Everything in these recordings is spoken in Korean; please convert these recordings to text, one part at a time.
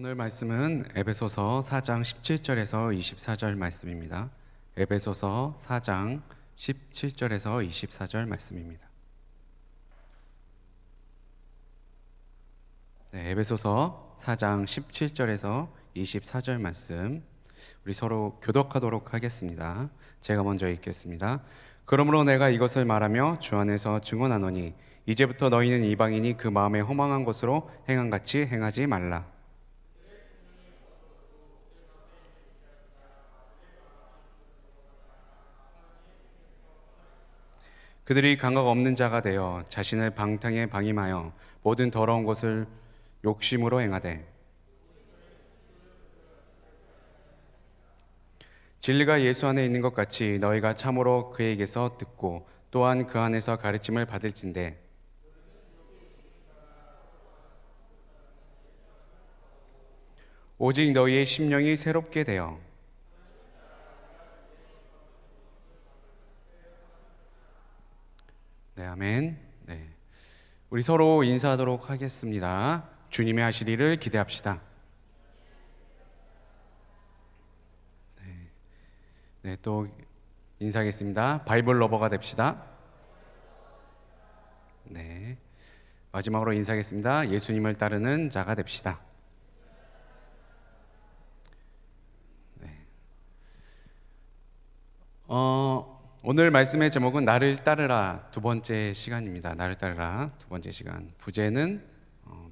오늘 말씀은 에베소서 4장 17절에서 24절 말씀입니다. 에베소서 4장 17절에서 24절 말씀입니다. 네, 에베소서 4장 17절에서 24절 말씀 우리 서로 교독하도록 하겠습니다. 제가 먼저 읽겠습니다. 그러므로 내가 이것을 말하며 주 안에서 증언하노니 이제부터 너희는 이방인이 그 마음에 허망한 것으로 행함같이 행하지 말라. 그들이 감각 없는 자가 되어 자신을 방탕에 방임하여 모든 더러운 것을 욕심으로 행하되 진리가 예수 안에 있는 것 같이 너희가 참으로 그에게서 듣고 또한 그 안에서 가르침을 받을진대 오직 너희의 심령이 새롭게 되어 네, 아멘. 네, 우리 서로 인사하도록 하겠습니다. 주님의 하실 일을 기대합시다. 네, 또 인사하겠습니다. 바이블 러버가 됩시다. 네, 마지막으로 인사하겠습니다. 예수님을 따르는 자가 됩시다. 네. 오늘 말씀의 제목은 나를 따르라 두 번째 시간입니다. 나를 따르라 두 번째 시간. 부제는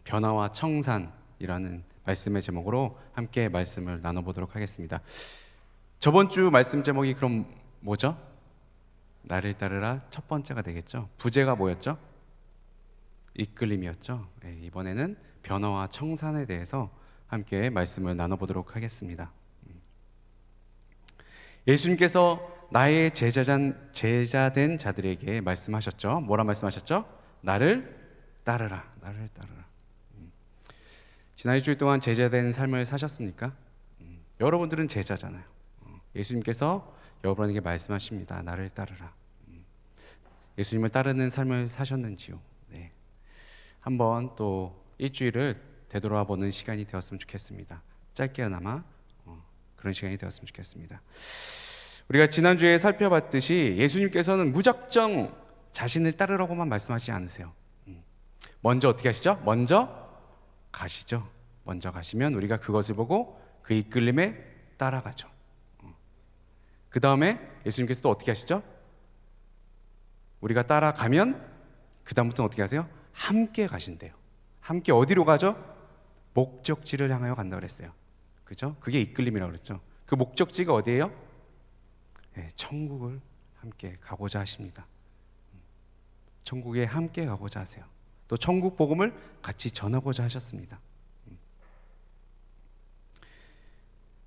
변화와 청산이라는 말씀의 제목으로 함께 말씀을 나눠보도록 하겠습니다. 저번 주 말씀 제목이 그럼 뭐죠? 나를 따르라 첫 번째가 되겠죠. 부제가 뭐였죠? 이끌림이었죠. 네, 이번에는 변화와 청산에 대해서 함께 말씀을 나눠보도록 하겠습니다. 예수님께서 나의 제자된 자들에게 말씀하셨죠. 뭐라 말씀하셨죠? 나를 따르라, 나를 따르라. 지난 일주일 동안 제자된 삶을 사셨습니까? 여러분들은 제자잖아요. 예수님께서 여러분에게 말씀하십니다. 나를 따르라. 예수님을 따르는 삶을 사셨는지요? 네. 한번 또 일주일을 되돌아보는 시간이 되었으면 좋겠습니다. 짧게나마 그런 시간이 되었으면 좋겠습니다. 우리가 지난주에 살펴봤듯이 예수님께서는 무작정 자신을 따르라고만 말씀하시지 않으세요. 먼저 어떻게 하시죠? 먼저 가시죠. 먼저 가시면 우리가 그것을 보고 그 이끌림에 따라가죠. 그 다음에 예수님께서 또 어떻게 하시죠? 우리가 따라가면 그 다음부터는 어떻게 하세요? 함께 가신대요. 함께 어디로 가죠? 목적지를 향하여 간다고 그랬어요. 그죠? 그게 이끌림이라고 그랬죠. 그 목적지가 어디예요? 네, 천국을 함께 가고자 하십니다. 천국에 함께 가고자 하세요. 또 천국 복음을 같이 전하고자 하셨습니다.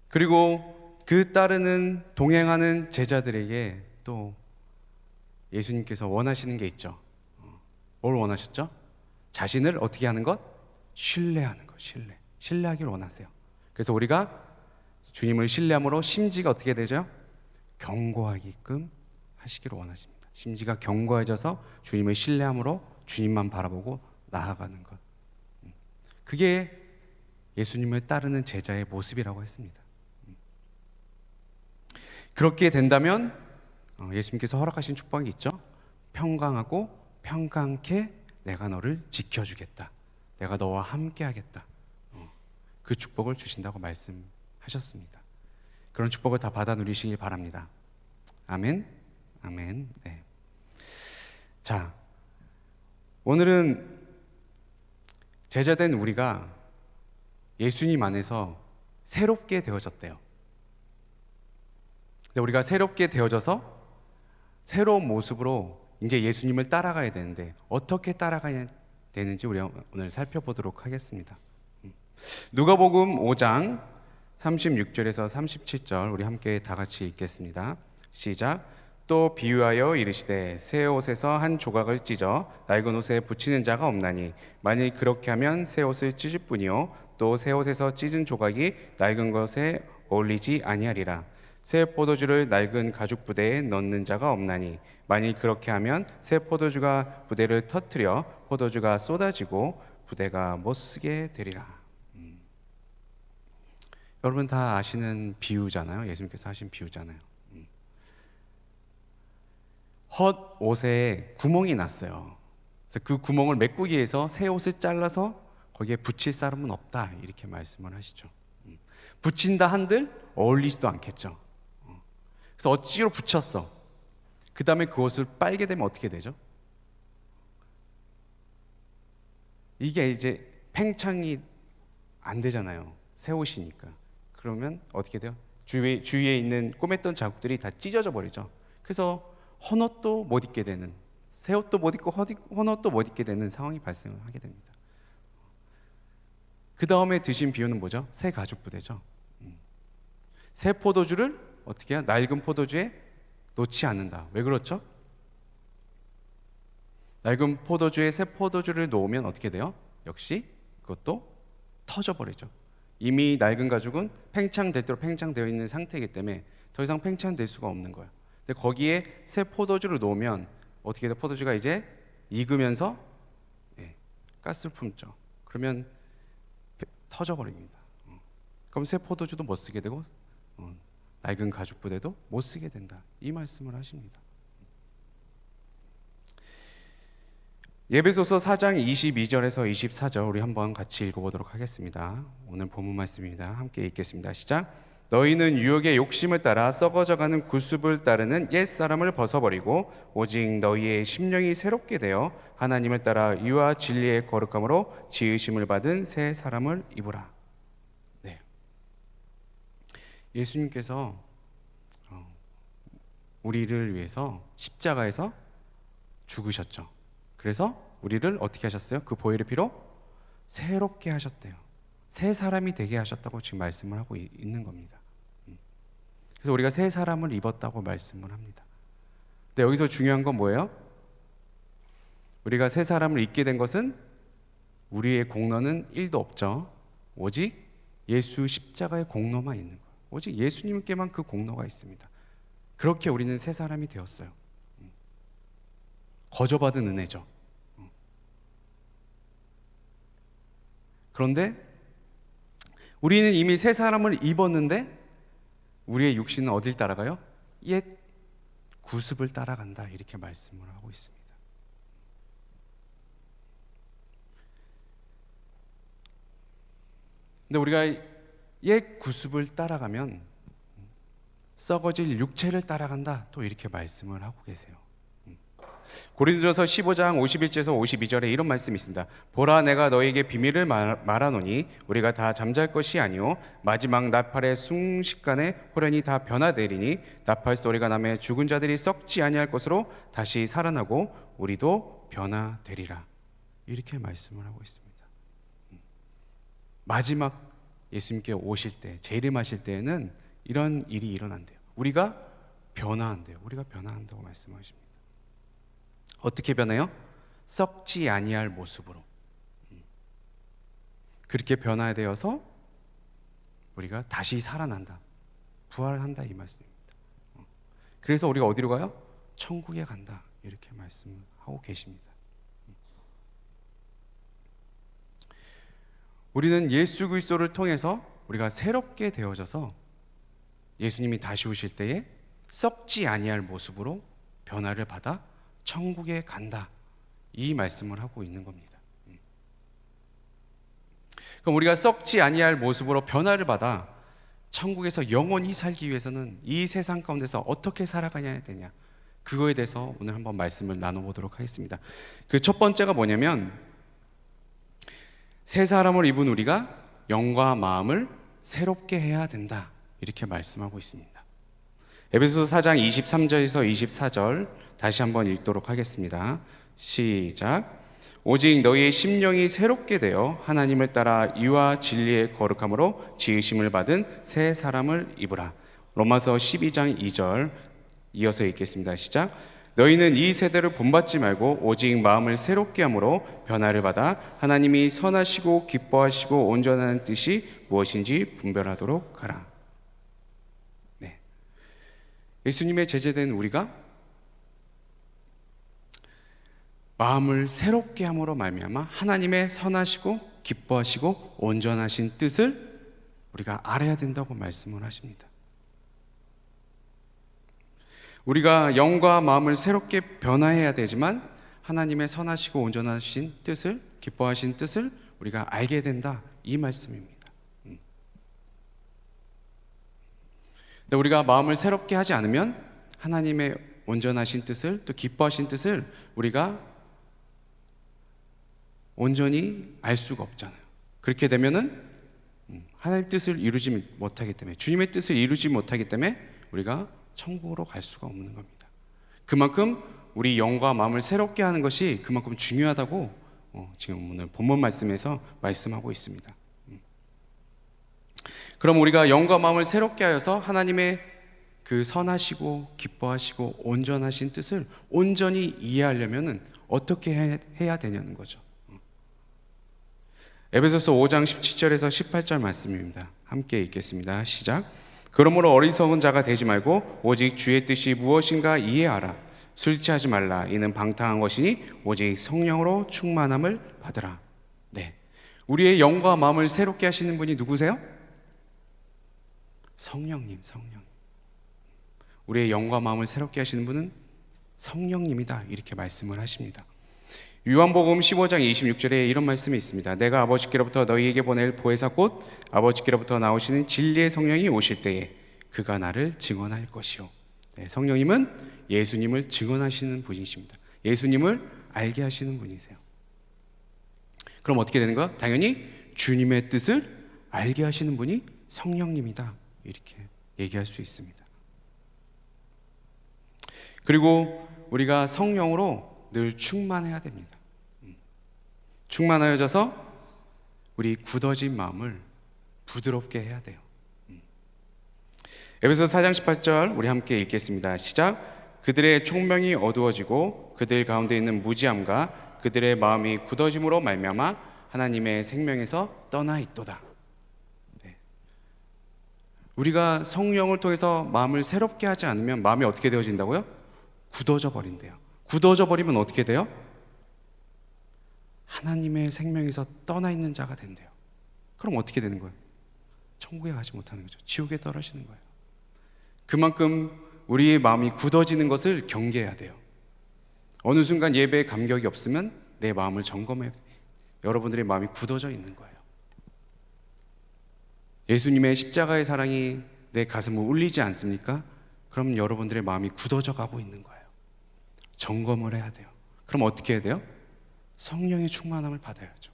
그리고 그 따르는 동행하는 제자들에게 또 예수님께서 원하시는 게 있죠. 뭘 원하셨죠? 자신을 어떻게 하는 것? 신뢰하는 것. 신뢰하기를 원하세요. 그래서 우리가 주님을 신뢰함으로 심지가 어떻게 되죠? 견고하게끔 하시기를 원하십니다. 심지가 견고해져서 주님을 신뢰함으로 주님만 바라보고 나아가는 것. 그게 예수님을 따르는 제자의 모습이라고 했습니다. 그렇게 된다면 예수님께서 허락하신 축복이 있죠. 평강하고 평강케 내가 너를 지켜주겠다. 내가 너와 함께하겠다. 그 축복을 주신다고 말씀하셨습니다. 그런 축복을 다 받아 누리시길 바랍니다. 아멘. 아멘. 네. 자, 오늘은 제자된 우리가 예수님 안에서 새롭게 되어졌대요. 근데 우리가 새롭게 되어져서 새로운 모습으로 이제 예수님을 따라가야 되는데 어떻게 따라가야 되는지 우리 오늘 살펴보도록 하겠습니다. 누가복음 5장 36절에서 37절 우리 함께 다 같이 읽겠습니다. 시작. 또 비유하여 이르시되 새 옷에서 한 조각을 찢어 낡은 옷에 붙이는 자가 없나니 만일 그렇게 하면 새 옷을 찢을 뿐이요 또 새 옷에서 찢은 조각이 낡은 것에 어울리지 아니하리라. 새 포도주를 낡은 가죽 부대에 넣는 자가 없나니 만일 그렇게 하면 새 포도주가 부대를 터뜨려 포도주가 쏟아지고 부대가 못쓰게 되리라. 여러분 다 아시는 비유잖아요. 예수님께서 하신 비유잖아요. 헛 옷에 구멍이 났어요. 그래서 그 구멍을 메꾸기 위해서 새 옷을 잘라서 거기에 붙일 사람은 없다, 이렇게 말씀을 하시죠. 붙인다 한들 어울리지도 않겠죠. 그래서 억지로 붙였어. 그 다음에 그 옷을 빨게 되면 어떻게 되죠? 이게 이제 팽창이 안 되잖아요. 새 옷이니까. 그러면 어떻게 돼요? 주위에 있는 꼬맸던 자국들이 다 찢어져 버리죠. 그래서 헌 옷도 못 입게 되는, 새 옷도 못 입고 헌 옷도 못 입게 되는 상황이 발생을 하게 됩니다. 그 다음에 드신 비유는 뭐죠? 새 가죽 부대죠. 새 포도주를 어떻게 해요? 낡은 포도주에 놓지 않는다. 왜 그렇죠? 낡은 포도주에 새 포도주를 놓으면 어떻게 돼요? 역시 그것도 터져버리죠. 이미 낡은 가죽은 팽창될 대로 팽창되어 있는 상태이기 때문에 더 이상 팽창될 수가 없는 거예요. 근데 거기에 새 포도주를 놓으면 어떻게 돼요? 포도주가 이제 익으면서 가스를 품죠. 그러면 터져버립니다. 그럼 새 포도주도 못 쓰게 되고 낡은 가죽 부대도 못 쓰게 된다, 이 말씀을 하십니다. 에베소서 4장 22절에서 24절 우리 한번 같이 읽어보도록 하겠습니다. 오늘 본문 말씀입니다. 함께 읽겠습니다. 시작. 너희는 유혹의 욕심을 따라 썩어져가는 구습을 따르는 옛사람을 벗어버리고 오직 너희의 심령이 새롭게 되어 하나님을 따라 의와 진리의 거룩함으로 지으심을 받은 새 사람을 입으라. 네. 예수님께서 우리를 위해서 십자가에서 죽으셨죠. 그래서 우리를 어떻게 하셨어요? 그 보혈의 피로 새롭게 하셨대요. 새 사람이 되게 하셨다고 지금 말씀을 하고 있는 겁니다. 그래서 우리가 새 사람을 입었다고 말씀을 합니다. 근데 여기서 중요한 건 뭐예요? 우리가 새 사람을 입게 된 것은 우리의 공로는 1도 없죠. 오직 예수 십자가의 공로만 있는 거예요. 오직 예수님께만 그 공로가 있습니다. 그렇게 우리는 새 사람이 되었어요. 거저받은 은혜죠. 그런데 우리는 이미 새 사람을 입었는데 우리의 육신은 어딜 따라가요? 옛 구습을 따라간다, 이렇게 말씀을 하고 있습니다. 근데 우리가 옛 구습을 따라가면 썩어질 육체를 따라간다, 또 이렇게 말씀을 하고 계세요. 고린도전서 15장 51절에서 52절에 이런 말씀이 있습니다. 보라, 내가 너에게 비밀을 말하노니 우리가 다 잠잘 것이 아니요 마지막 나팔의 순식간에 호련히 다 변화되리니 나팔 소리가 나매 죽은 자들이 썩지 아니할 것으로 다시 살아나고 우리도 변화되리라, 이렇게 말씀을 하고 있습니다. 마지막 예수님께 오실 때, 재림하실 때에는 이런 일이 일어난대요. 우리가 변화한대요. 우리가 변화한다고 말씀하십니다. 어떻게 변해요? 썩지 아니할 모습으로. 그렇게 변화되어서 우리가 다시 살아난다, 부활한다, 이 말씀입니다. 그래서 우리가 어디로 가요? 천국에 간다, 이렇게 말씀하고 계십니다. 우리는 예수 그리스도를 통해서 우리가 새롭게 되어져서 예수님이 다시 오실 때에 썩지 아니할 모습으로 변화를 받아 천국에 간다, 이 말씀을 하고 있는 겁니다. 그럼 우리가 썩지 아니할 모습으로 변화를 받아 천국에서 영원히 살기 위해서는 이 세상 가운데서 어떻게 살아가야 되냐, 그거에 대해서 오늘 한번 말씀을 나눠보도록 하겠습니다. 그 첫 번째가 뭐냐면, 새 사람을 입은 우리가 영과 마음을 새롭게 해야 된다, 이렇게 말씀하고 있습니다. 에베소서 4장 23절에서 24절 다시 한번 읽도록 하겠습니다. 시작. 오직 너희의 심령이 새롭게 되어 하나님을 따라 의와 진리의 거룩함으로 지으심을 받은 새 사람을 입으라. 로마서 12장 2절 이어서 읽겠습니다. 시작. 너희는 이 세대를 본받지 말고 오직 마음을 새롭게 함으로 변화를 받아 하나님이 선하시고 기뻐하시고 온전한 뜻이 무엇인지 분별하도록 하라. 네. 예수님의 제자된 우리가 마음을 새롭게 함으로 말미암아 하나님의 선하시고 기뻐하시고 온전하신 뜻을 우리가 알아야 된다고 말씀을 하십니다. 우리가 영과 마음을 새롭게 변화해야 되지만 하나님의 선하시고 온전하신 뜻을, 기뻐하신 뜻을 우리가 알게 된다, 이 말씀입니다. 근데 우리가 마음을 새롭게 하지 않으면 하나님의 온전하신 뜻을, 또 기뻐하신 뜻을 우리가 온전히 알 수가 없잖아요. 그렇게 되면은 하나님의 뜻을 이루지 못하기 때문에, 주님의 뜻을 이루지 못하기 때문에 우리가 천국으로 갈 수가 없는 겁니다. 그만큼 우리 영과 마음을 새롭게 하는 것이 그만큼 중요하다고 지금 오늘 본문 말씀에서 말씀하고 있습니다. 그럼 우리가 영과 마음을 새롭게 하여서 하나님의 그 선하시고 기뻐하시고 온전하신 뜻을 온전히 이해하려면 어떻게 해야 되냐는 거죠. 에베소서 5장 17절에서 18절 말씀입니다. 함께 읽겠습니다. 시작. 그러므로 어리석은 자가 되지 말고 오직 주의 뜻이 무엇인가 이해하라. 술 취하지 말라. 이는 방탕한 것이니 오직 성령으로 충만함을 받으라. 네, 우리의 영과 마음을 새롭게 하시는 분이 누구세요? 성령님. 우리의 영과 마음을 새롭게 하시는 분은 성령님이다, 이렇게 말씀을 하십니다. 요한복음 15장 26절에 이런 말씀이 있습니다. 내가 아버지께로부터 너희에게 보낼 보혜사 곧 아버지께로부터 나오시는 진리의 성령이 오실 때에 그가 나를 증언할 것이요. 네, 성령님은 예수님을 증언하시는 분이십니다. 예수님을 알게 하시는 분이세요. 그럼 어떻게 되는 거야? 당연히 주님의 뜻을 알게 하시는 분이 성령님이다, 이렇게 얘기할 수 있습니다. 그리고 우리가 성령으로 늘 충만해야 됩니다. 충만하여져서 우리 굳어진 마음을 부드럽게 해야 돼요. 에베소서 4장 18절 우리 함께 읽겠습니다. 시작. 그들의 총명이 어두워지고 그들 가운데 있는 무지함과 그들의 마음이 굳어짐으로 말미암아 하나님의 생명에서 떠나 있도다. 네. 우리가 성령을 통해서 마음을 새롭게 하지 않으면 마음이 어떻게 되어진다고요? 굳어져 버린대요. 굳어져 버리면 어떻게 돼요? 하나님의 생명에서 떠나 있는 자가 된대요. 그럼 어떻게 되는 거예요? 천국에 가지 못하는 거죠. 지옥에 떨어지는 거예요. 그만큼 우리의 마음이 굳어지는 것을 경계해야 돼요. 어느 순간 예배에 감격이 없으면 내 마음을 점검해. 여러분들의 마음이 굳어져 있는 거예요. 예수님의 십자가의 사랑이 내 가슴을 울리지 않습니까? 그럼 여러분들의 마음이 굳어져 가고 있는 거예요. 점검을 해야 돼요. 그럼 어떻게 해야 돼요? 성령의 충만함을 받아야죠.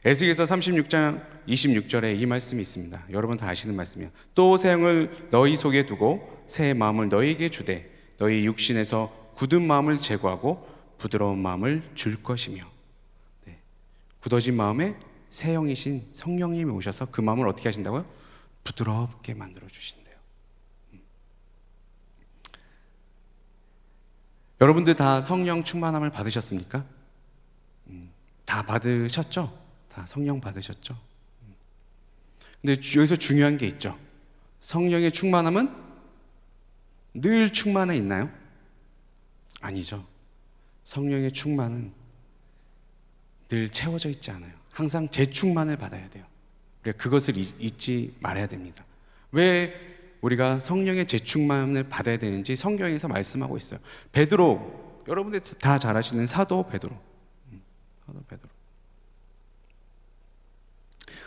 에스겔서 36장 26절에 이 말씀이 있습니다. 여러분 다 아시는 말씀이에요. 또 새 영을 너희 속에 두고 새 마음을 너희에게 주되 너희 육신에서 굳은 마음을 제거하고 부드러운 마음을 줄 것이며. 네. 굳어진 마음에 새 영이신 성령님이 오셔서 그 마음을 어떻게 하신다고요? 부드럽게 만들어 주신대요. 여러분들 다 성령 충만함을 받으셨습니까? 다 받으셨죠? 다 성령 받으셨죠? 근데 여기서 중요한 게 있죠. 성령의 충만함은 늘 충만해 있나요? 아니죠. 성령의 충만은 늘 채워져 있지 않아요. 항상 재충만을 받아야 돼요. 우리가 그것을 잊지 말아야 됩니다. 왜 우리가 성령의 재충만을 받아야 되는지 성경에서 말씀하고 있어요. 베드로, 여러분들 다 잘 아시는 사도 베드로.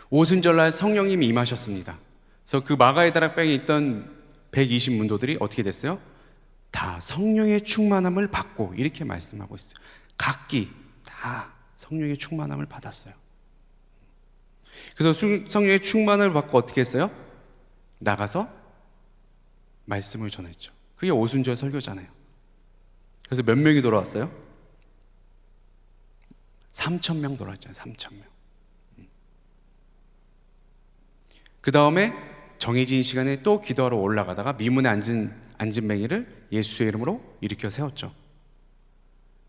오순절날 성령님이 임하셨습니다. 그래서 그 마가의 다락방에 있던 120문도들이 어떻게 됐어요? 다 성령의 충만함을 받고, 이렇게 말씀하고 있어요. 각기 다 성령의 충만함을 받았어요. 그래서 성령의 충만을 받고 어떻게 했어요? 나가서 말씀을 전했죠. 그게 오순절 설교잖아요. 그래서 몇 명이 돌아왔어요? 3,000명 돌아왔잖아요. 3,000명. 그 다음에 정해진 시간에 또 기도하러 올라가다가 미문에 앉은 맹이를 예수의 이름으로 일으켜 세웠죠.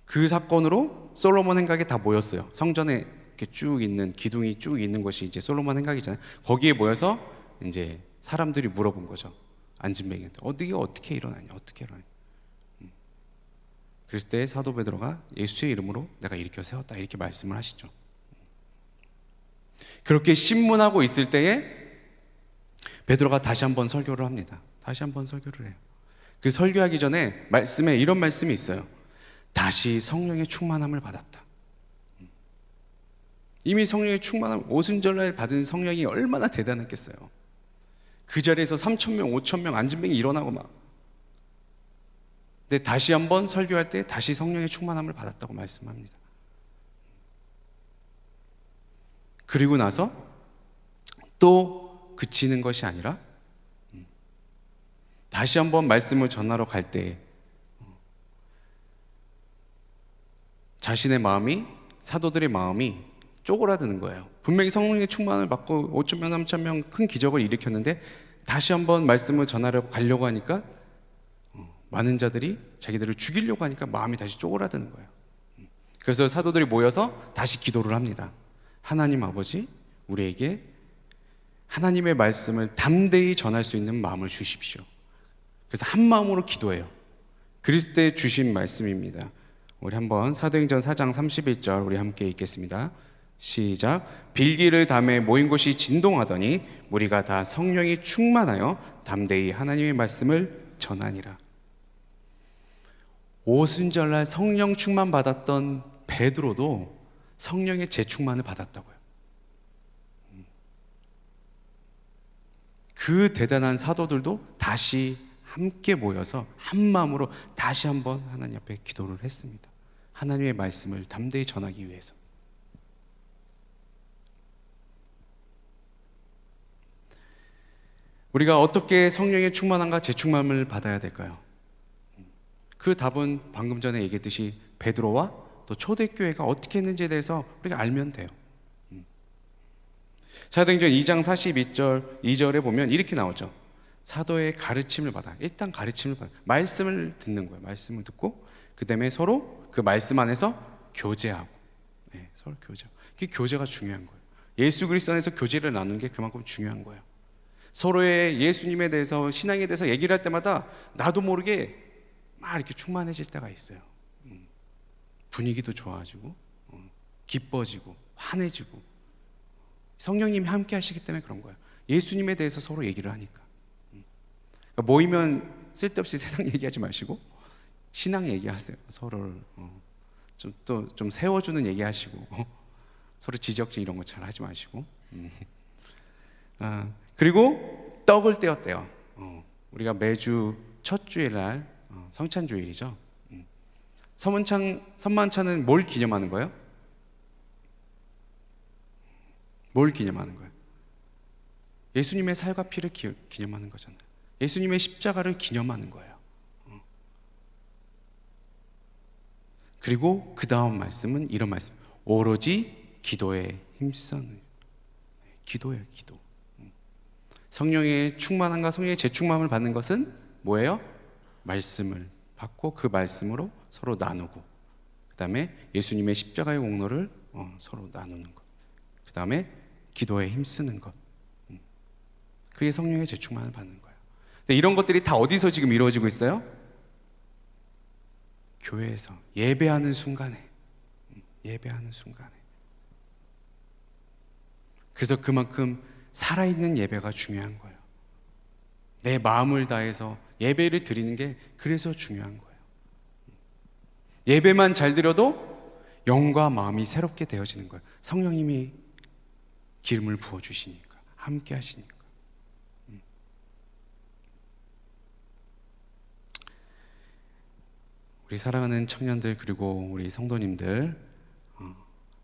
그 사건으로 솔로몬 행각에 다 모였어요. 성전에 이렇게 쭉 있는 기둥이 쭉 있는 것이 이제 솔로몬 행각이잖아요. 거기에 모여서 이제 사람들이 물어본 거죠. 앉은 맹이한테 어떻게 일어나냐, 어떻게 일어나냐. 그랬을 때 사도 베드로가 예수의 이름으로 내가 일으켜 세웠다, 이렇게 말씀을 하시죠. 그렇게 신문하고 있을 때에 베드로가 다시 한번 설교를 합니다. 다시 한번 설교를 해요. 그 설교하기 전에 말씀에 이런 말씀이 있어요. 다시 성령의 충만함을 받았다. 이미 성령의 충만함, 오순절날 받은 성령이 얼마나 대단했겠어요. 그 자리에서 3,000명, 5,000명 안진병이 일어나고 막. 근데 다시 한번 설교할 때 다시 성령의 충만함을 받았다고 말씀합니다. 그리고 나서 또 그치는 것이 아니라 다시 한번 말씀을 전하러 갈 때 자신의 마음이, 사도들의 마음이 쪼그라드는 거예요. 분명히 성령의 충만을 받고 5,000명, 3,000명 큰 기적을 일으켰는데 다시 한번 말씀을 전하려고 가려고 하니까 많은 자들이 자기들을 죽이려고 하니까 마음이 다시 쪼그라드는 거예요. 그래서 사도들이 모여서 다시 기도를 합니다. 하나님 아버지, 우리에게 하나님의 말씀을 담대히 전할 수 있는 마음을 주십시오. 그래서 한 마음으로 기도해요. 그랬을 때 주신 말씀입니다. 우리 한번 사도행전 4장 31절 우리 함께 읽겠습니다. 시작. 빌기를 담에 모인 곳이 진동하더니 무리가 다 성령이 충만하여 담대히 하나님의 말씀을 전하니라. 오순절날 성령 충만 받았던 베드로도 성령의 재충만을 받았다고요. 그 대단한 사도들도 다시 함께 모여서 한 마음으로 다시 한번 하나님 앞에 기도를 했습니다. 하나님의 말씀을 담대히 전하기 위해서. 우리가 어떻게 성령의 충만함과 재충만을 받아야 될까요? 그 답은 방금 전에 얘기했듯이 베드로와 또 초대교회가 어떻게 했는지에 대해서 우리가 알면 돼요. 사도행전 2장 42절 2절에 보면 이렇게 나오죠. 사도의 가르침을 받아. 일단 가르침을 받아. 말씀을 듣는 거예요. 말씀을 듣고 그 다음에 서로 그 말씀 안에서 교제하고. 네, 서로 교제하고. 그게 교제가 중요한 거예요. 예수 그리스도 안에서 교제를 나누는 게 그만큼 중요한 거예요. 서로의 예수님에 대해서, 신앙에 대해서 얘기를 할 때마다 나도 모르게 막 이렇게 충만해질 때가 있어요. 분위기도 좋아지고 기뻐지고 환해지고 성령님이 함께 하시기 때문에 그런 거예요. 예수님에 대해서 서로 얘기를 하니까. 그러니까 모이면 쓸데없이 세상 얘기하지 마시고 신앙 얘기하세요. 서로를 좀 세워주는 얘기하시고 서로 지적질 이런 거 잘 하지 마시고. 그리고 떡을 떼었대요. 우리가 매주 첫 주일날 성찬주일이죠. 선만찬은 뭘 기념하는 거예요? 뭘 기념하는 거예요? 예수님의 살과 피를 기념하는 거잖아요. 예수님의 십자가를 기념하는 거예요. 그리고 그 다음 말씀은 이런 말씀. 오로지 기도에 힘쓰는. 기도예요, 기도. 성령의 충만함과 성령의 재충만함을 받는 것은 뭐예요? 말씀을 받고 그 말씀으로 서로 나누고, 그 다음에 예수님의 십자가의 공로를 서로 나누는 것, 그 다음에 기도에 힘쓰는 것. 그게 성령의 재충만을 받는 거예요. 근데 이런 것들이 다 어디서 지금 이루어지고 있어요? 교회에서 예배하는 순간에. 예배하는 순간에. 그래서 그만큼 살아있는 예배가 중요한 거예요. 내 마음을 다해서 예배를 드리는 게 그래서 중요한 거예요. 예배만 잘 드려도 영과 마음이 새롭게 되어지는 거예요. 성령님이 기름을 부어주시니까, 함께 하시니까. 우리 사랑하는 청년들 그리고 우리 성도님들,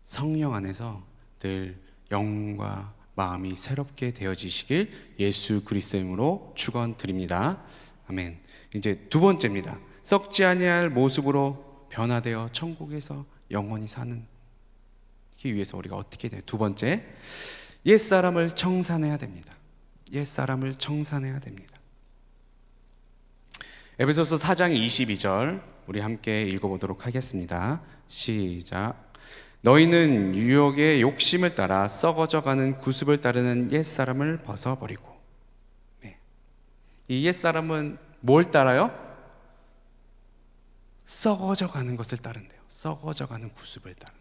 성령 안에서 늘 영과 마음이 새롭게 되어지시길 예수 그리스도의 이름으로 축원드립니다. 아멘. 이제 두 번째입니다. 썩지 아니할 모습으로 변화되어 천국에서 영원히 사는 기 위해서 우리가 어떻게 돼요? 두 번째, 옛사람을 청산해야 됩니다. 옛사람을 청산해야 됩니다. 에베소서 4장 22절 우리 함께 읽어보도록 하겠습니다. 시작. 너희는 유혹의 욕심을 따라 썩어져가는 구습을 따르는 옛사람을 벗어버리고. 네. 이 옛사람은 뭘 따라요? 썩어져가는 것을 따른대요. 썩어져가는 구습을 따른.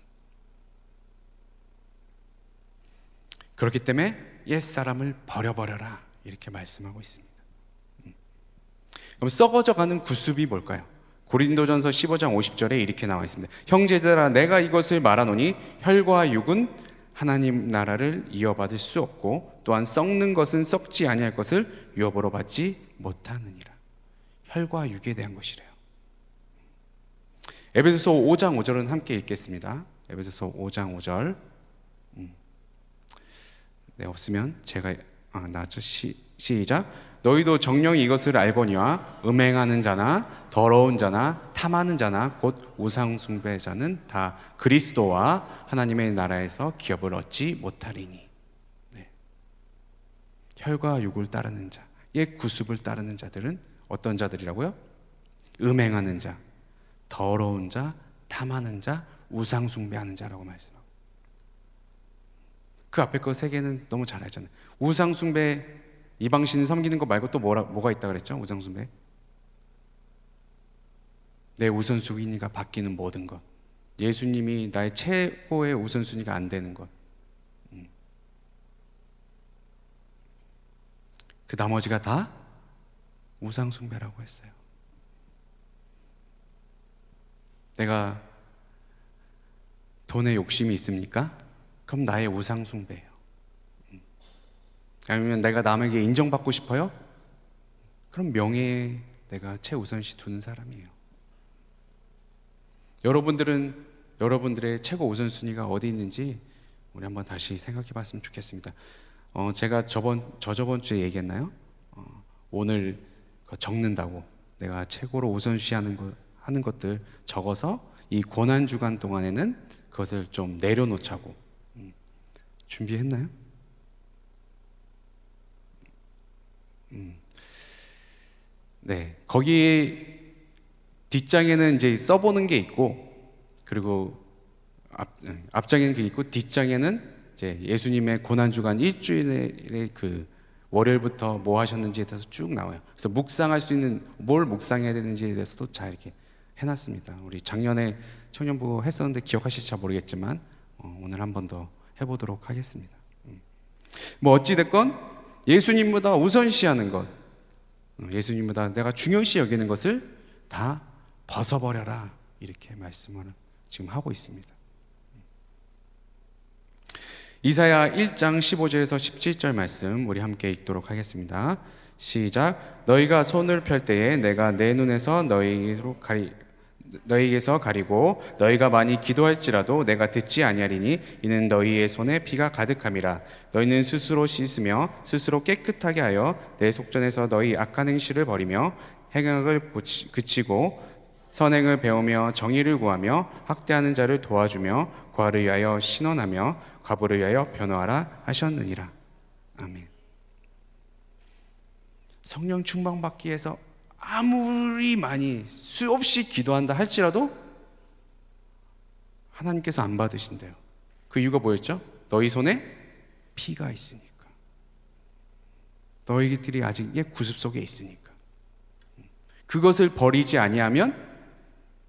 그렇기 때문에 옛사람을 버려버려라 이렇게 말씀하고 있습니다. 그럼 썩어져가는 구습이 뭘까요? 고린도전서 15장 50절에 이렇게 나와 있습니다. 형제들아 내가 이것을 말하노니 혈과 육은 하나님 나라를 이어받을 수 없고 또한 썩는 것은 썩지 아니할 것을 유업으로 받지 못하느니라. 혈과 육에 대한 것이래요. 에베소서 5장 5절은 함께 읽겠습니다. 에베소서 5장 5절. 네, 없으면 제가 나죠. 시작. 너희도 정령이 이것을 알거니와 음행하는 자나 더러운 자나 탐하는 자나 곧 우상 숭배자는 다 그리스도와 하나님의 나라에서 기업을 얻지 못하리니. 네. 혈과 육을 따르는 자, 옛 구습을 따르는 자들은 어떤 자들이라고요? 음행하는 자, 더러운 자, 탐하는 자, 우상 숭배하는 자라고 말씀하고. 그 앞에 거 세 개는 너무 잘 알잖아요. 우상 숭배, 이방신 섬기는 거 말고 또 뭐가 있다 그랬죠? 우상 숭배. 내 우선순위가 바뀌는 모든 것. 예수님이 나의 최고의 우선순위가 안 되는 것. 그 나머지가 다 우상 숭배라고 했어요. 내가 돈에 욕심이 있습니까? 그럼 나의 우상 숭배예요. 아니면 내가 남에게 인정받고 싶어요? 그럼 명예에 내가 최우선시 두는 사람이에요. 여러분들은 여러분들의 최고 우선순위가 어디 있는지 우리 한번 다시 생각해 봤으면 좋겠습니다. 제가 저번 주에 얘기했나요? 오늘 적는다고 내가 최고로 우선시 하는 것들 적어서 이 고난 주간 동안에는 그것을 좀 내려놓자고 준비했나요? 네, 거기 뒷장에는 이제 써보는 게 있고, 그리고 앞장에는 그게 있고, 뒷장에는 이제 예수님의 고난주간 일주일의 그 월요일부터 뭐 하셨는지에 대해서 쭉 나와요. 그래서 묵상할 수 있는 뭘 묵상해야 되는지에 대해서도 잘 이렇게 해놨습니다. 우리 작년에 청년부 했었는데 기억하실지 잘 모르겠지만 오늘 한 번 더 해보도록 하겠습니다. 뭐 어찌됐건 예수님보다 우선시하는 것, 예수님보다 내가 중요시 여기는 것을 다 벗어버려라 이렇게 말씀을 지금 하고 있습니다. 이사야 1장 15절에서 17절 말씀 우리 함께 읽도록 하겠습니다. 시작. 너희가 손을 펼 때에 내가 내 눈에서 너희에게서 가리고 너희가 많이 기도할지라도 내가 듣지 아니하리니 이는 너희의 손에 피가 가득함이라. 너희는 스스로 씻으며 스스로 깨끗하게 하여 내 속전에서 너희 악한 행실을 버리며 행악을 그치고 선행을 배우며 정의를 구하며 학대하는 자를 도와주며 과를 위하여 신원하며 과부를 위하여 변호하라 하셨느니라. 아멘. 성령 충만받기 위해서 아무리 많이 수없이 기도한다 할지라도 하나님께서 안 받으신대요. 그 이유가 뭐였죠? 너희 손에 피가 있으니까. 너희들이 아직 옛 구습 속에 있으니까. 그것을 버리지 아니하면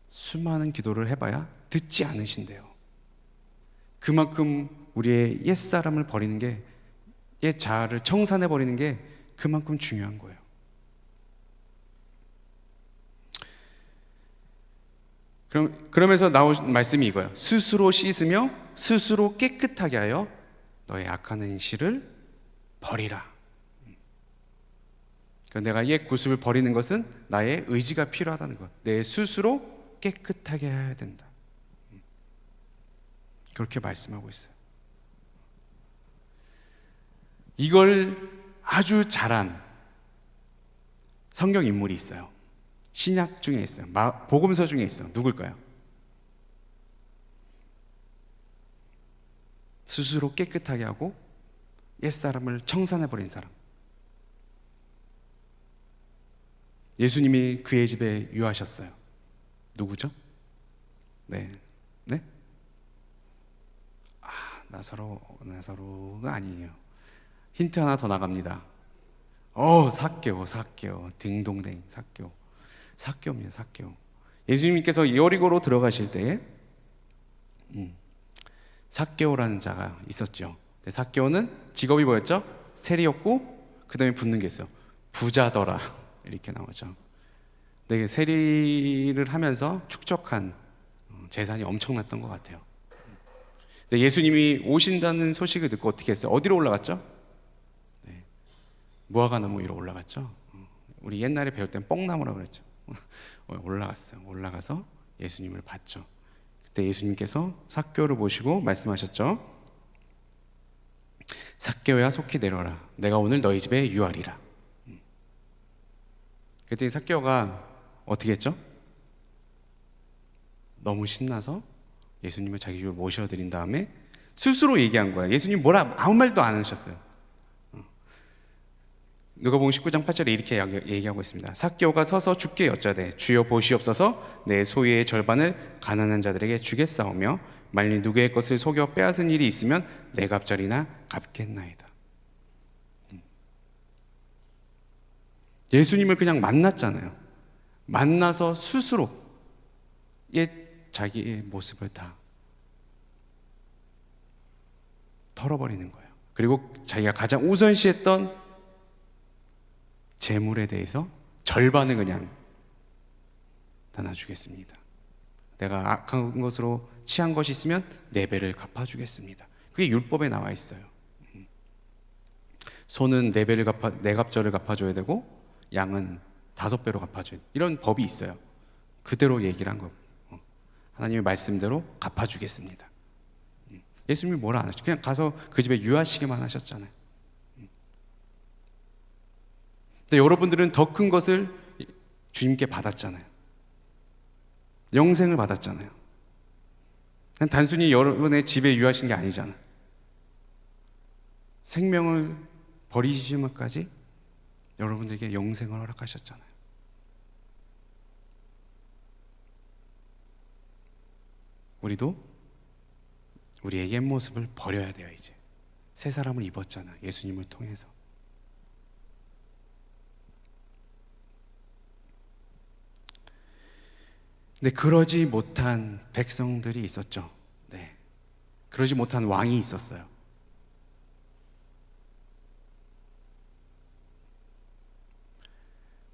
수많은 기도를 해봐야 듣지 않으신대요. 그만큼 우리의 옛사람을 버리는 게, 옛 자아를 청산해 버리는 게 그만큼 중요한 거예요. 그러면서 나온 말씀이 이거예요. 스스로 씻으며 스스로 깨끗하게 하여 너의 악한 행실을 버리라. 내가 옛 구습을 버리는 것은 나의 의지가 필요하다는 것. 내 스스로 깨끗하게 해야 된다. 그렇게 말씀하고 있어요. 이걸 아주 잘한 성경 인물이 있어요. 신약 중에 있어요. 복음서 중에 있어요. 누굴까요? 스스로 깨끗하게 하고 옛사람을 청산해버린 사람. 예수님이 그의 집에 유하셨어요. 누구죠? 네? 나사로가 아니에요. 힌트 하나 더 나갑니다. 삭개오. 딩동댕 삭개오입니다. 삭개오. 예수님께서 여리고로 들어가실 때에 삭개오라는 자가 있었죠. 근데 삭개오는 직업이 뭐였죠? 세리였고 그 다음에 붙는 게 있어요. 부자더라 이렇게 나오죠. 근데 세리를 하면서 축적한 재산이 엄청났던 것 같아요. 근데 예수님이 오신다는 소식을 듣고 어떻게 했어요? 어디로 올라갔죠? 네, 무화과나무 위로 올라갔죠. 우리 옛날에 배울 땐 뽕나무라고 그랬죠. 올라갔어요. 올라가서 예수님을 봤죠. 그때 예수님께서 삭개오를 모시고 말씀하셨죠. 삭개오야 속히 내려라. 내가 오늘 너희 집에 유하리라. 그랬더니 삭개오가 어떻게 했죠? 너무 신나서 예수님을 자기 집에 모셔드린 다음에 스스로 얘기한 거야. 예수님 뭐라 아무 말도 안 하셨어요. 누가복음 19장 8절에 이렇게 얘기하고 있습니다. 삭개오가 서서 주께 여짜되 주여 보시옵소서 내 소유의 절반을 가난한 자들에게 주겠사오며 만일 누구의 것을 속여 빼앗은 일이 있으면 내 갑절이나 갚겠나이다. 예수님을 그냥 만났잖아요. 만나서 스스로 자기의 모습을 다 털어버리는 거예요. 그리고 자기가 가장 우선시했던 재물에 대해서 절반을 그냥 다 놔주겠습니다. 내가 악한 것으로 취한 것이 있으면 4배를 갚아주겠습니다. 그게 율법에 나와 있어요. 소는 4배를 네 갑절을 갚아줘야 되고 양은 5배로 갚아줘야 돼. 이런 법이 있어요. 그대로 얘기를 한 거. 하나님의 말씀대로 갚아주겠습니다. 예수님이 뭐라 안 하셨죠? 그냥 가서 그 집에 유하시기만 하셨잖아요. 근데 여러분들은 더 큰 것을 주님께 받았잖아요. 영생을 받았잖아요. 그냥 단순히 여러분의 집에 유하신 게 아니잖아요. 생명을 버리시면까지 여러분들에게 영생을 허락하셨잖아요. 우리도 우리의 옛 모습을 버려야 돼요. 이제 새 사람을 입었잖아요. 예수님을 통해서. 근데 그러지 못한 백성들이 있었죠. 네, 그러지 못한 왕이 있었어요.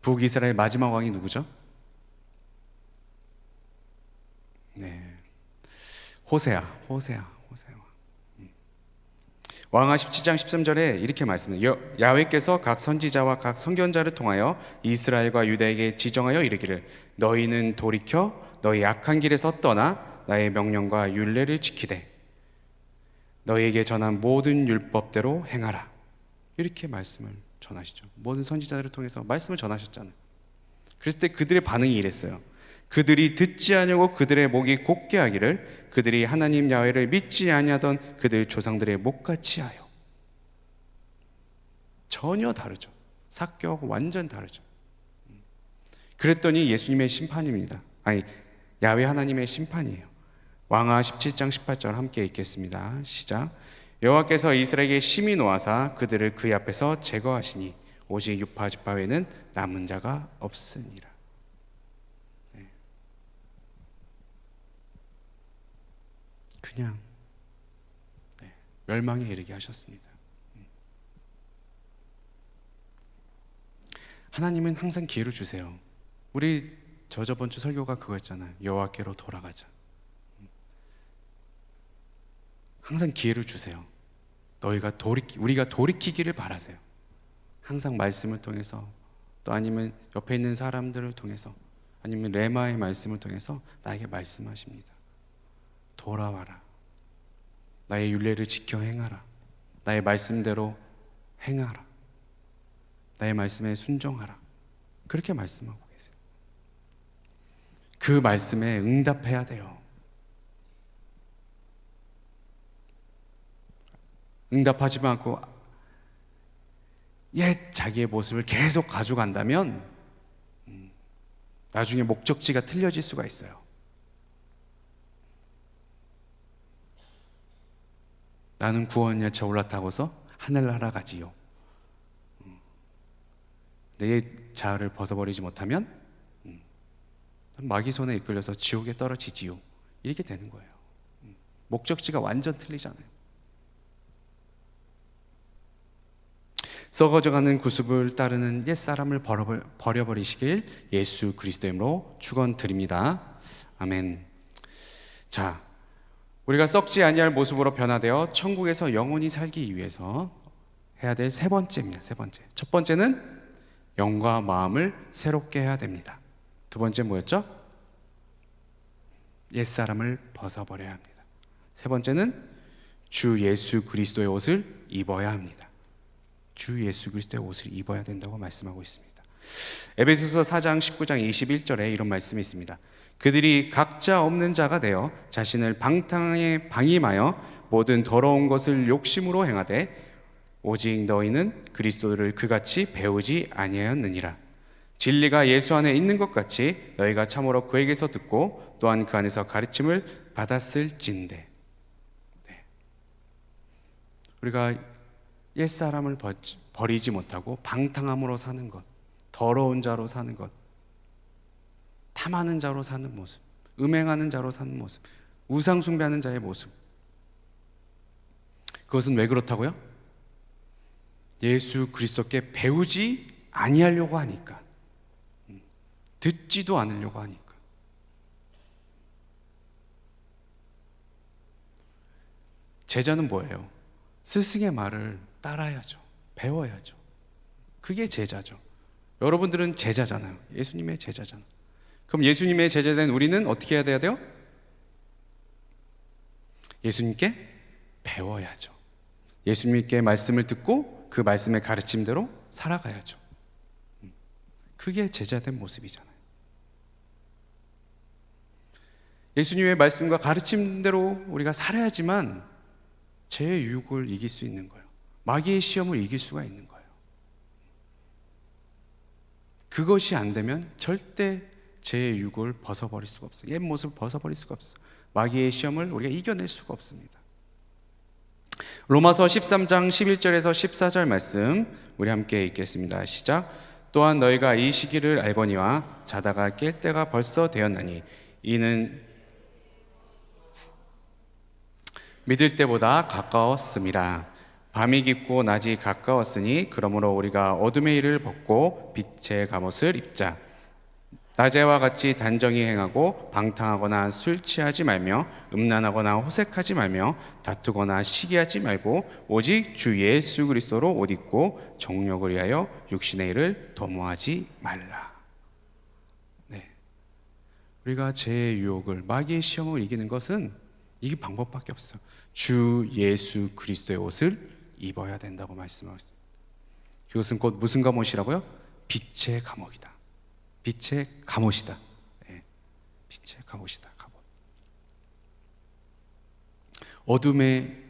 북이스라엘 마지막 왕이 누구죠? 네, 호세아. 왕하 17장 13절에 이렇게 말씀해요. 야훼께서 각 선지자와 각 선견자를 통하여 이스라엘과 유다에게 지정하여 이르기를 너희는 돌이켜 너희 악한 길에서 떠나 나의 명령과 율례를 지키되 너희에게 전한 모든 율법대로 행하라. 이렇게 말씀을 전하시죠. 모든 선지자들을 통해서 말씀을 전하셨잖아요. 그랬을 때 그들의 반응이 이랬어요. 그들이 듣지 아니하고 그들의 목이 곧게 하기를 그들이 하나님 야훼를 믿지 아니하던 그들 조상들의 목같이 하여. 전혀 다르죠. 삭개오하고 완전 다르죠. 그랬더니 예수님의 심판입니다. 아니, 야훼 하나님의 심판이에요. 왕하 17장 18절 함께 읽겠습니다. 시작. 여호와께서 이스라엘에게 심히 노하사 그들을 그의 앞에서 제거하시니 오직 유파 지파 외에는 남은 자가 없으니라. 그냥 멸망에 이르게 하셨습니다. 하나님은 항상 기회를 주세요. 우리 저번 주 설교가 그거였잖아요. 여호와께로 돌아가자. 항상 기회를 주세요. 우리가 돌이키기를 바라세요. 항상 말씀을 통해서 또 아니면 옆에 있는 사람들을 통해서 아니면 레마의 말씀을 통해서 나에게 말씀하십니다. 돌아와라. 나의 율례를 지켜 행하라. 나의 말씀대로 행하라. 나의 말씀에 순종하라. 그렇게 말씀하고 계세요. 그 말씀에 응답해야 돼요. 응답하지 않고 옛 자기의 모습을 계속 가져간다면 나중에 목적지가 틀려질 수가 있어요. 나는 구원열차 올라타고서 하늘나라 가지요. 내 자아를 벗어버리지 못하면 마귀 손에 이끌려서 지옥에 떨어지지요. 이렇게 되는 거예요. 목적지가 완전 틀리잖아요. 썩어져가는 구습을 따르는 옛사람을 버려버리시길 예수 그리스도의 이름으로 축원드립니다. 아멘. 자, 우리가 썩지 아니할 모습으로 변화되어 천국에서 영원히 살기 위해서 해야 될 세 번째입니다. 세 번째. 첫 번째는 영과 마음을 새롭게 해야 됩니다. 두 번째 뭐였죠? 옛사람을 벗어버려야 합니다. 세 번째는 주 예수 그리스도의 옷을 입어야 합니다. 주 예수 그리스도의 옷을 입어야 된다고 말씀하고 있습니다. 에베소서 4장 19장 21절에 이런 말씀이 있습니다. 그들이 각자 없는 자가 되어 자신을 방탕에 방임하여 모든 더러운 것을 욕심으로 행하되 오직 너희는 그리스도를 그같이 배우지 아니하였느니라. 진리가 예수 안에 있는 것 같이 너희가 참으로 그에게서 듣고 또한 그 안에서 가르침을 받았을진대. 네. 우리가 옛사람을 버리지 못하고 방탕함으로 사는 것, 더러운 자로 사는 것, 탐하는 자로 사는 모습, 음행하는 자로 사는 모습, 우상 숭배하는 자의 모습, 그것은 왜 그렇다고요? 예수 그리스도께 배우지 아니하려고 하니까, 듣지도 않으려고 하니까. 제자는 뭐예요? 스승의 말을 따라야죠. 배워야죠. 그게 제자죠. 여러분들은 제자잖아요. 예수님의 제자잖아요. 그럼 예수님의 제자된 우리는 어떻게 해야 돼요? 예수님께 배워야죠. 예수님께 말씀을 듣고 그 말씀의 가르침대로 살아가야죠. 그게 제자된 모습이잖아요. 예수님의 말씀과 가르침대로 우리가 살아야지만 죄의 유혹을 이길 수 있는 거예요. 마귀의 시험을 이길 수가 있는 거예요. 그것이 안 되면 절대 죄의 유혹을 벗어버릴 수가 없어요. 옛 모습을 벗어버릴 수가 없어요. 마귀의 시험을 우리가 이겨낼 수가 없습니다. 로마서 13장 11절에서 14절 말씀 우리 함께 읽겠습니다. 시작. 또한 너희가 이 시기를 알거니와 자다가 깰 때가 벌써 되었나니 이는 믿을 때보다 가까웠음이라. 밤이 깊고 낮이 가까웠으니 그러므로 우리가 어둠의 일을 벗고 빛의 갑옷을 입자. 낮에와 같이 단정히 행하고 방탕하거나 술 취하지 말며 음란하거나 호색하지 말며 다투거나 시기하지 말고 오직 주 예수 그리스도로 옷 입고 정욕을 위하여 육신의 일을 도모하지 말라. 네, 우리가 죄의 유혹을 마귀의 시험을 이기는 것은 이게 방법밖에 없어요. 주 예수 그리스도의 옷을 입어야 된다고 말씀하고 있습니다. 그것은 곧 무슨 갑옷이라고요? 빛의 갑옷이다. 빛의 갑옷이다. 네, 빛의 갑옷이다. 갑옷. 어둠의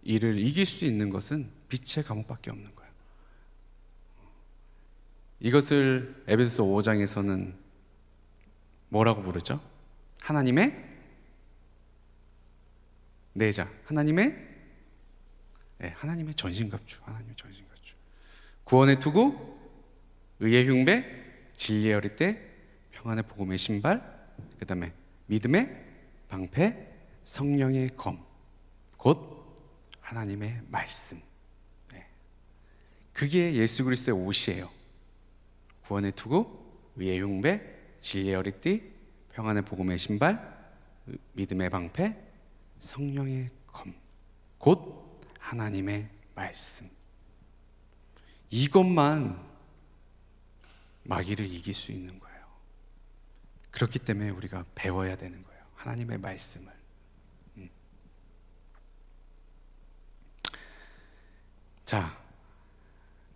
일을 이길 수 있는 것은 빛의 갑옷밖에 없는 거예요. 이것을 에베소서 5장에서는 뭐라고 부르죠? 하나님의 내자, 하나님의 전신갑주, 하나님의 전신갑주. 구원의 투구, 의의 흉배, 진리의 어리대, 평안의 복음의 신발, 그 다음에 믿음의 방패, 성령의 검, 곧 하나님의 말씀. 네. 그게 예수 그리스도의 옷이에요. 구원의 투구, 의의 흉배, 진리의 어리띠, 평안의 복음의 신발, 믿음의 방패, 성령의 검, 곧 하나님의 말씀. 이것만 마귀를 이길 수 있는 거예요. 그렇기 때문에 우리가 배워야 되는 거예요. 하나님의 말씀을. 자,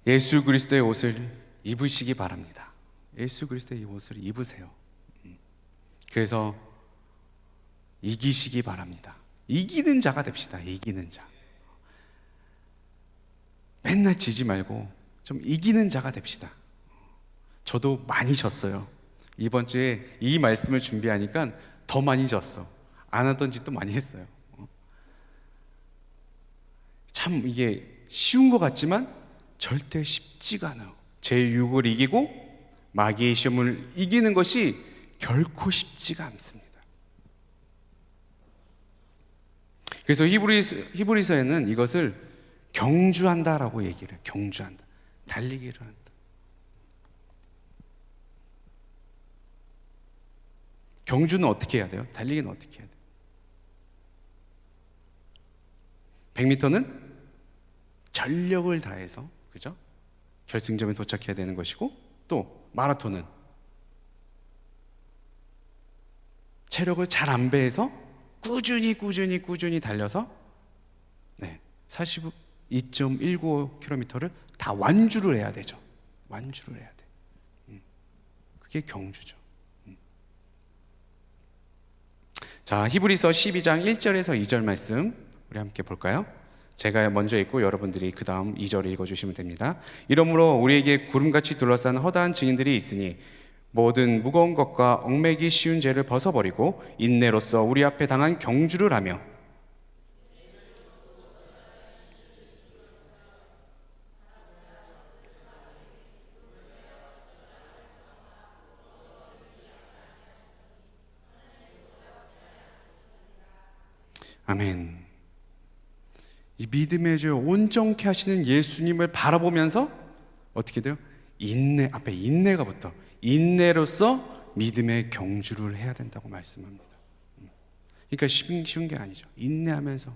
예수 그리스도의 옷을 입으시기 바랍니다. 예수 그리스도의 옷을 입으세요. 그래서 이기시기 바랍니다. 이기는 자가 됩시다. 이기는 자. 맨날 지지 말고 좀 이기는 자가 됩시다. 저도 많이 졌어요. 이번 주에 이 말씀을 준비하니까 더 많이 졌어. 안 하던 짓도 많이 했어요. 참 이게 쉬운 것 같지만 절대 쉽지가 않아요. 제 유혹을 이기고 마귀의 시험을 이기는 것이 결코 쉽지가 않습니다. 그래서 히브리서에는 이것을 경주한다라고 얘기를 해요. 경주한다. 달리기를 한다. 경주는 어떻게 해야 돼요? 달리기는 어떻게 해야 돼요? 100m는 전력을 다해서, 그죠? 결승점에 도착해야 되는 것이고, 또 마라톤은 체력을 잘 안배해서 꾸준히 달려서 42.195km를 다 완주를 해야 되죠. 완주를 해야 돼. 그게 경주죠. 자, 히브리서 12장 1절에서 2절 말씀 우리 함께 볼까요? 제가 먼저 읽고 여러분들이 그 다음 2절을 읽어주시면 됩니다. 이러므로 우리에게 구름같이 둘러싼 허다한 증인들이 있으니 모든 무거운 것과 얽매기 쉬운 죄를 벗어버리고 인내로써 우리 앞에 당한 경주를 하며 아멘. 이 믿음의 죄를 온전케 하시는 예수님을 바라보면서 어떻게 돼요? 앞에 인내가 붙어. 인내로서 믿음의 경주를 해야 된다고 말씀합니다. 그러니까 쉬운 게 아니죠. 인내하면서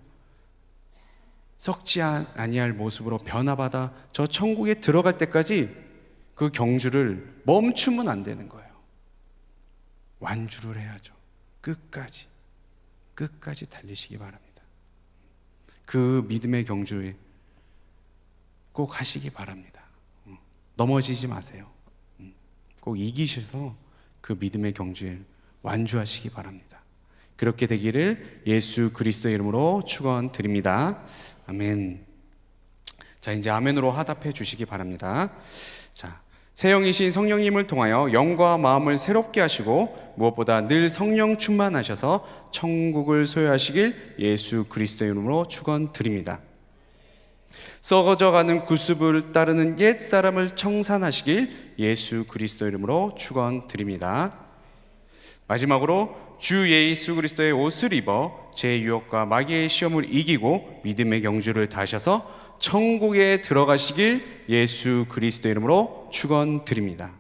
썩지 아니할 모습으로 변화받아 저 천국에 들어갈 때까지 그 경주를 멈추면 안 되는 거예요. 완주를 해야죠. 끝까지 달리시기 바랍니다. 그 믿음의 경주에 꼭 하시기 바랍니다. 넘어지지 마세요. 꼭 이기셔서 그 믿음의 경주에 완주하시기 바랍니다. 그렇게 되기를 예수 그리스도의 이름으로 축원드립니다. 아멘. 자, 이제 아멘으로 화답해 주시기 바랍니다. 자, 새 영이신 성령님을 통하여 영과 마음을 새롭게 하시고 무엇보다 늘 성령 충만하셔서 천국을 소유하시길 예수 그리스도의 이름으로 축원드립니다. 썩어져가는 구습을 따르는 옛 사람을 청산하시길 예수 그리스도 이름으로 축원드립니다. 마지막으로 주 예수 그리스도의 옷을 입어 제 유혹과 마귀의 시험을 이기고 믿음의 경주를 다하셔서 천국에 들어가시길 예수 그리스도 이름으로 축원드립니다.